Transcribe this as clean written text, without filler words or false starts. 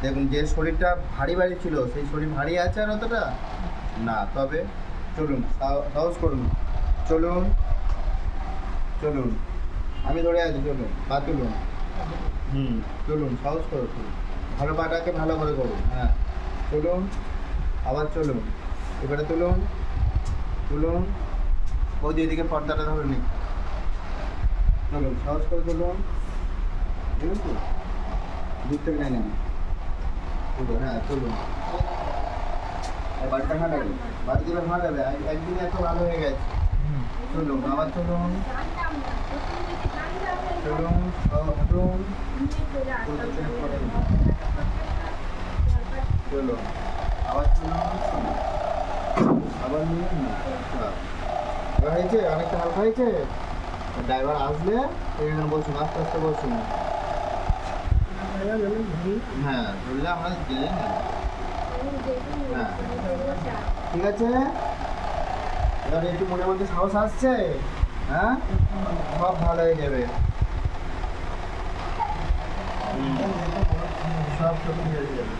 দেখুন, যে শরীরটা ভারী ভারী ছিল সেই শরীর ভারী আছে আর অতটা না। তবে চলুন, সাহস করুন, চলুন চলুন, আমি ধরে আছি, চলুন, পা তুলুন, চলুন, সাহস করুন, ভালো পাটাকে ভালো করে করুন। হ্যাঁ, চলুন, আবার চলুন, এবারে তুলুন, তুলুন, ওই দিকে পর্দাটা ধরে নিন, চলুন, সাহস করে তুলুন, ঠিক আছে, দূর থেকে নেই নেন, হ্যাঁ চলুন, বাড়িটা ভালো লাগে, বাড়ি দিলে ভালো লাগে, একদিনে এত ভালো হয়ে গেছে। চলুন, আবার চলুন, চলুন, চলুন, চলুন, আবার চলুন, আবার নিন, হয়েছে, অনেকটা হালকা হয়েছে। ড্রাইভার আসলে এখানে বসুন, আস্তে আস্তে বসুন। হ্যাঁ, ধরলে আমরা জেনে নিই। হ্যাঁ, ঠিক আছে, এবার একটু মনের মধ্যে সাহস আসছে। হ্যাঁ, সব ভালো হয়ে যাবে, সব ঠিক হয়ে যাবে।